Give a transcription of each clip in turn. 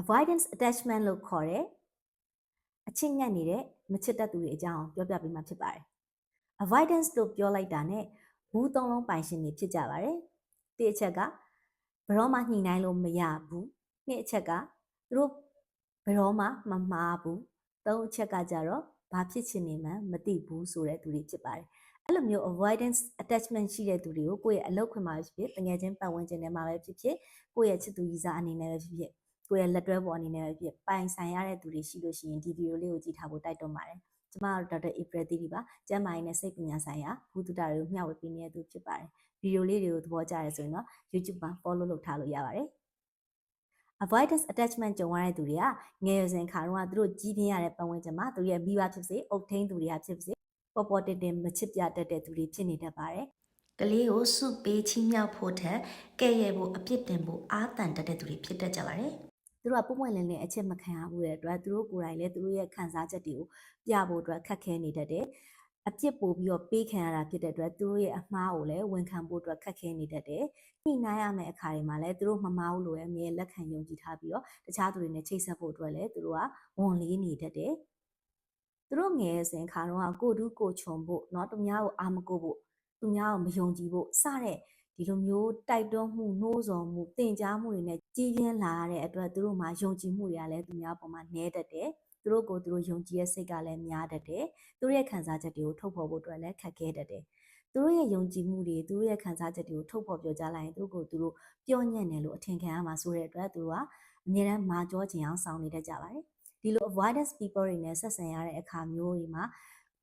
avoidance attachment လို့ခေါ်တဲ့အချစ်ငတ်နေတဲ့မချစ်တတ်သူတွေအကြောင်းပြောပြပေးမှာဖြစ်ပါတယ် avoidance လို့ပြောလိုက်တာနဲ့ဘူးသုံးလုံးပိုင်ရှင်တွေဖြစ်ကြပါတယ်ဒီအချက်ကဘယ်တော့မှညှိနှိုင်းလို့မရဘူးနှစ်အချက်ကသူတို့ဘယ်တော့မှမမှားဘူးသုံးအချက်ကကြတော့ဘာဖြစ်ချင်နေမှန်းမသိဘူးဆိုတဲ့သူတွေဖြစ်ပါတယ်အဲ့လိုမျိုး avoidance attachment ရှိတဲ့သူတွေကိုကိုယ့်ရဲ့အလုပ်ခွင်မှာဖြစ်ဖြစ်တကယ်ချင်းပတ်ဝန်းကျင်ထဲမှာပဲဖြစ်ဖြစ်ကိုယ့်ရဲ့ချစ်သူရည်စားအနေနဲ့ပဲဖြစ်ဖြစ်ကိုယ့်ရဲ့လက်တွဲပေါ်အနေနဲ့ပဲဖြစ်ပိုင်ဆိုင်ရတဲ့သူတွေရှိလို့ရှိရင်ဒီဗီဒီယိုလေးကိုကြည့်ထားဖို့တိုက်တွန်းပါတယ်ကျမတို့ဒေါက်တာဧပြီသီရီပါကျန်းမာရေးနဲ့စိတ်ပညာဆိုင်ရာဘူတုတာတွေကိုမျှဝေပေးနေတဲ့သူဖြစ်ပါတယ်ဗီဒီယိုလေးတွေကိုသဘောကျတယ်ဆိုရင်တော့ YouTube မှာ follow လုပ်ထားလို့ရပါတယ် avoidance attachment ကြုံရတဲ့သူတွေကငယ်စဉ်ခါတော့သူတို့ကြီးပြင်းရတဲ့ပတ်ဝန်းကျင်မှာသူရဲ့မိဘဖြစ်စေအုပ်ထိန်းသူတွေကဖြစ်စေပေါ်ပေါ်တင်တင်မချစ်ပြတတ်တဲ့သူတွေဖြစ်နေတတ်ပါတယ်ကလေးကိုစုပေးချီးမြှောက်ဖို့ထက်ကဲ့ရဲ့ဖို့အပြစ်တင်ဖို့အားတန်တတ်တဲ့သူတွေဖြစ်တတ်ကြပါတယ်သူတို့ကပုံမှန်လင်းလင်းအချက်မခံရဘူးတဲ့အတွက်သူတို့ကိုယ်တိုင်လည်းသူတို့ရဲ့ခံစားချက်တွေကိုပြဖို့အတွက်ခက်ခဲနေတတ်တယ်အပြစ်ပို့ပြီးတော့ပေးခံရတာဖြစ်တဲ့အတွက်သူတို့ရဲ့အမှားကိုလည်းဝန်ခံဖို့အတွက်ခက်ခဲနေတတ်တယ်။ညှိနှိုင်းရမယ့်အခါတွေမှာလည်းသူတို့မမှားဘူးလို့လည်းအမြဲလက်ခံယုံကြည်ထားပြီးတော့တခြားသူတွေနဲ့ချိတ်ဆက်ဖို့အတွက်လည်းသူတို့ကဝန်လေးနေတတ်တယ်။သူတို့ငယ်စဉ်ခါတော့ကိုတူးကိုချုံဖို့เนาะသူများကိုအာမကိုဖို့သူများကိုမယုံကြည်ဖို့စတဲ့ဒီလိုမျိုးတိုက်တွန်းမှုနှိုးဆော်မှုတင်ကြားမှုတွေနဲ့ကြီးပြင်းလာတဲ့အတွက်သူတို့မှာယုံကြည်မှုတွေကလည်းသူများပေါ်မှာနည်းတတ်တယ်။သူတို့ကိုသူတို့ယုံကြည်ရဲ့စိတ်ကလည်းများတတ်တယ်။သူတို့ရဲ့ခံစားချက်တွေကိုထုတ်ဖော်ဖို့အတွက်လည်းခက်ခဲတတ်တယ်။သူတို့ရဲ့ယုံကြည်မှုတွေသူတို့ရဲ့ခံစားချက်တွေကိုထုတ်ဖော်ပြောကြားလိုက်ရင်သူတို့ကိုသူတို့ပြောညံ့တယ်လို့အထင်ခံရမှာဆိုတဲ့အတွက်သူတို့ကအမြဲတမ်းမာကြောခြင်းအောင်ဆောင်နေတတ်ကြပါတယ်။ဒီလို avoidance people တွေနဲ့ဆက်ဆံရတဲ့အခါမျိုးတွေမှာ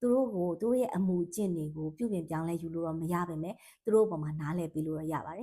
သူတို့ကိုသူတို့ရဲ့အမှုအကျင့်တွေကိုပြုပြင်ပြောင်းလဲယူလို့တော့မရပါနဲ့သူတို့အပေါ်မှာနားလည်ပြီးလို့ရပါတယ်